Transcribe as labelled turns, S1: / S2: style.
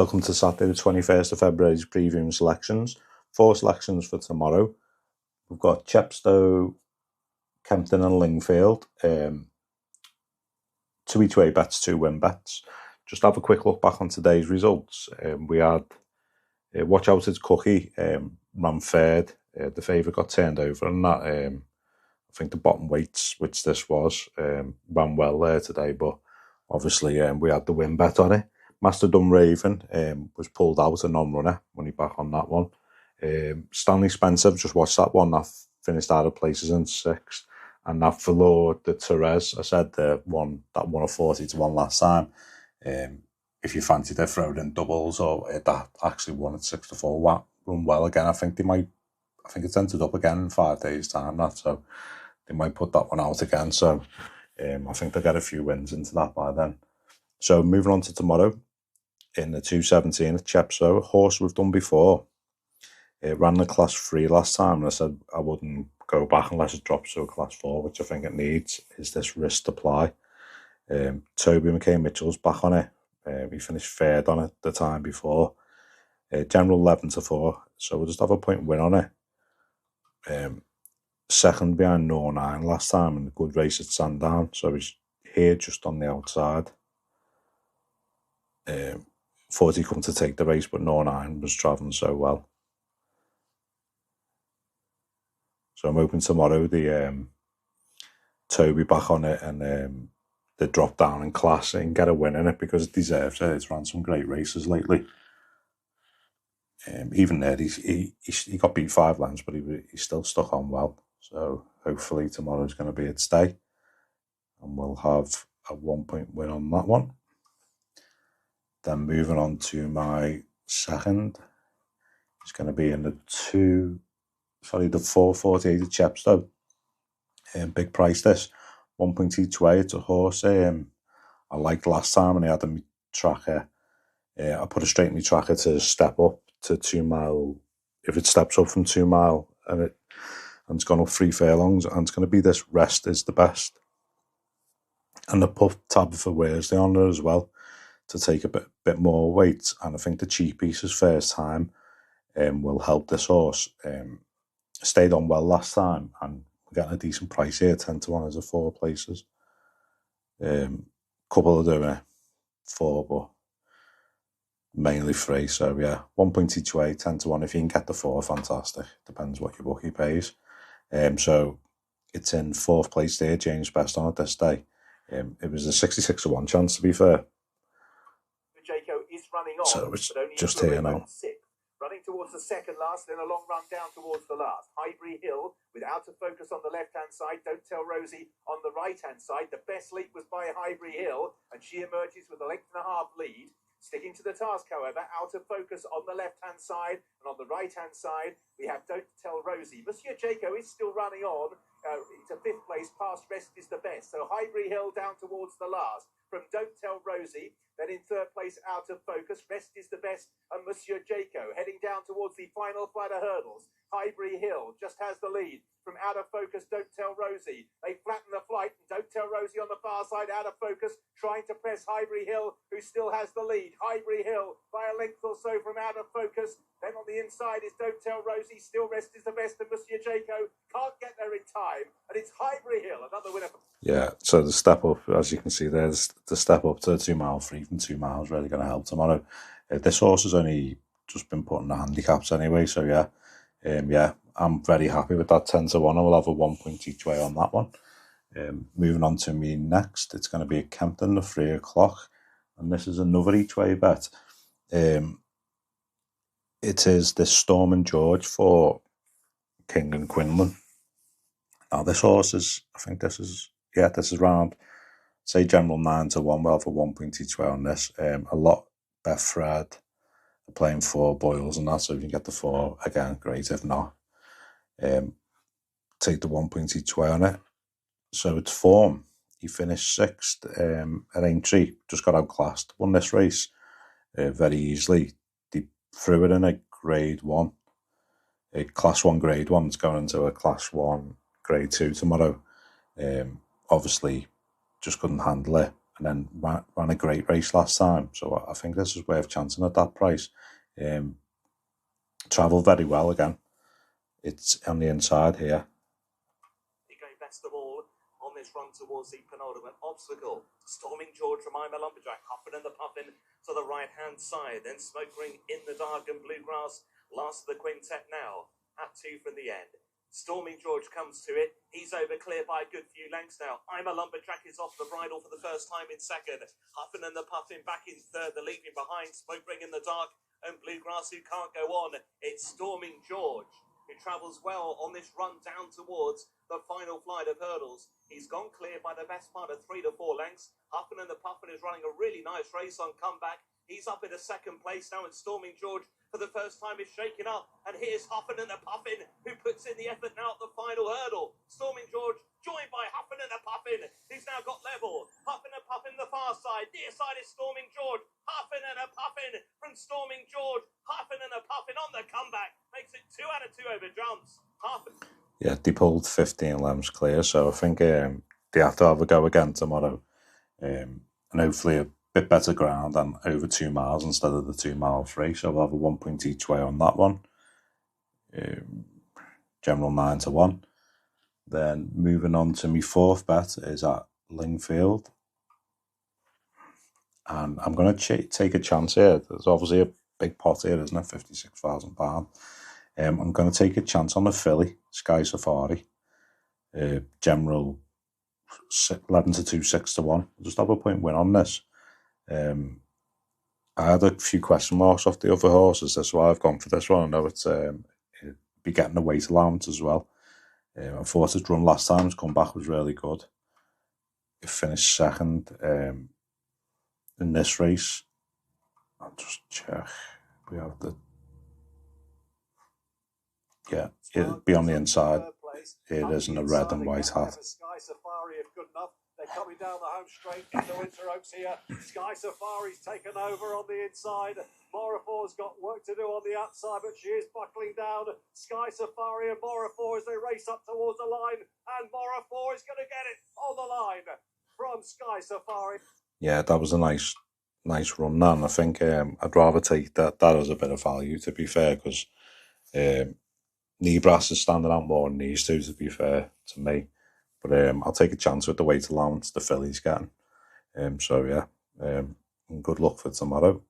S1: Welcome to Saturday the 21st of February's preview selections. 4 selections for tomorrow. We've got Chepstow, Kempton and Lingfield. 2 each way bets, 2 win bets. Just have a quick look back on today's results. We had Watch Out It's Cookie, ran third. The favourite got turned over, and that I think the bottom weights, which this was, ran well there today, but obviously we had the win bet on it. Master Dunraven was pulled out, a non-runner, money back on that one. Stanley Spencer, just watched that one, that finished out of places in 6th. And that Valor de Therese, I said the one that won a 40-1 last time. If you fancied it, throw in doubles, or that actually won at 6-4, run well again. I think it's entered up again in 5 days' time, that, so they might put that one out again. So I think they'll get a few wins into that by then. So moving on to tomorrow, in the 217 at Chepstow, a horse we've done before. It ran the class 3 last time, and I said I wouldn't go back unless it drops to a class 4, which I think it needs, is this Risk to Pluie. Toby McKay-Mitchell's back on it. He finished third on it the time before. General 11-4, so we'll just have a point win on it. Second behind No 9 last time, and a good race at Sandown, so he's here just on the outside. 40 come to take the race, but No 9 was travelling so well. So I'm hoping tomorrow the Toby back on it, and the drop down in class and get a win in it, because it deserves it. It's run some great races lately. Even there, he got beat 5 lengths, but he's still stuck on well. So hopefully tomorrow's going to be its day, and we'll have a 1-point win on that one. Then moving on to my second, it's going to be in the 448 at Chepstow. Big price this, 1 point each way. It's a horse I liked last time, and I had a tracker. I put it straight in my tracker to step up to 2 mile. If it steps up from 2 mile, and it's gone up 3 furlongs, and it's going to be this Rest Is the Best. And the puff Tabitha Worsley on there as well, to take a bit more weight. And I think the cheap pieces first time will help this horse. Stayed on well last time, and we're getting a decent price here, 10-1 as a 4 places. Couple of doing 4, but mainly 3. So yeah, 1 point each way, 10-1. If you can get the 4, fantastic. Depends what your bookie pays. So it's in 4th place there, James Best on it this day. It was a 66-1 chance, to be fair. So it's just here now.
S2: Running towards the second last, then a long run down towards the last. Highbury Hill, with Out of Focus on the left-hand side. Don't Tell Rosie on the right-hand side. The best leap was by Highbury Hill, and she emerges with a 1.5 length lead. Sticking to the task, however, Out of Focus on the left-hand side, and on the right-hand side, we have Don't Tell Rosie. Monsieur Jaco is still running on. To 5th place, past Rest Is the Best. So Highbury Hill down towards the last. From Don't Tell Rosie, then in 3rd place, Out of Focus, Rest Is the Best, and Monsieur Jaco. Heading down towards the final flight of hurdles. Highbury Hill just has the lead. From Out of Focus, Don't Tell Rosie. They flatten the flight, and Don't Tell Rosie on the far side, Out of Focus, trying to press Highbury Hill, who still has the lead. Highbury Hill by a length or so from Out of Focus. Then on the inside is Don't Tell Rosie, still Rest Is the Best, and Monsieur Jaco can't get there in time. And it's Highbury Hill, another winner.
S1: Yeah, so the step up, as you can see there, the step up to 2 mile free from 2 miles really going to help tomorrow. This horse has only just been put in the handicaps anyway, so yeah, I'm very happy with that 10-1. I will have a 1 point each way on that one. Moving on to me next, it's going to be at Kempton at 3 o'clock, and this is another each way bet. It is the Storm and George for King and Quinlan. Now this horse is, I think this is round, say general 9-1. We'll have a 1 point each way on this. A lot Betfred are playing 4 boils and that, so if you can get the 4, again, great. If not, take the 1 point each way on it. So it's form. He finished 6th at Aintree, just got outclassed, won this race very easily. They threw it in a grade 1, a class 1 grade 1. It's going into a class 1 grade 2 tomorrow. Obviously, just couldn't handle it. and then ran a great race last time. So I think this is worth chancing at that price. Travelled very well again. It's on the inside here.
S2: He going best of all on this run towards the penultimate obstacle. Storming George from I'm a Lumberjack, Huffin' and the Puffin to the right-hand side. Then Smoke Ring in the dark and Bluegrass last of the quintet now at 2 from the end. Storming George comes to it. He's over clear by a good few lengths now. I'm a Lumberjack is off the bridle for the first time in second. Huffin' and the Puffin back in third. The leading behind Smoke Ring in the dark and Bluegrass who can't go on. It's Storming George who travels well on this run down towards the final flight of hurdles. He's gone clear by the best part of 3 to 4 lengths. Huffin' and the Puffin is running a really nice race on comeback. He's up in a second place now, and Storming George for the first time is shaking up. And here's Huffin' and the Puffin who puts in the effort now at the final hurdle. Storming George joined by Huffin' and the Puffin. He's now got level. Huffin' and Puffin the far side. Near side is Storming George. Huffin' and a Puffin from Storming George. Huffin' and a Puffin on the comeback. Makes it 2 out of 2 over jumps.
S1: Yeah, they pulled 15 lengths clear, so I think they have to have a go again tomorrow. And hopefully a bit better ground and over 2 miles instead of the 2 mile free. So we'll have a 1 point each way on that one. General 9 to 1. Then moving on to my fourth bet is at Lingfield. And I'm going to take a chance here. There's obviously a big pot here, isn't it? £56,000. I'm going to take a chance on the filly, Sky Safari. General 11 to 2, 6 to 1. Just have a point win on this. I had a few question marks off the other horses. That's why I've gone for this one. I know it'd be getting the weight allowance as well. I thought his run last time, his comeback was really good. He finished second in this race. I'll just check. We have the... Yeah, it'd be on the inside. It is in a red and white hat.
S2: Sky Safari if good enough. They're coming down the home straight into Winter Oaks here. Sky Safari's taken over on the inside. Morafor's got work to do on the outside, but she is buckling down. Sky Safari and Morafor as they race up towards the line, and Morafor is going to get it on the line from Sky Safari.
S1: Yeah, that was a nice run, and I think I'd rather take that as a bit of value, to be fair, because Nebras is standing out more than these two, to be fair to me. But I'll take a chance with the weight allowance the filly's getting. So yeah, good luck for tomorrow.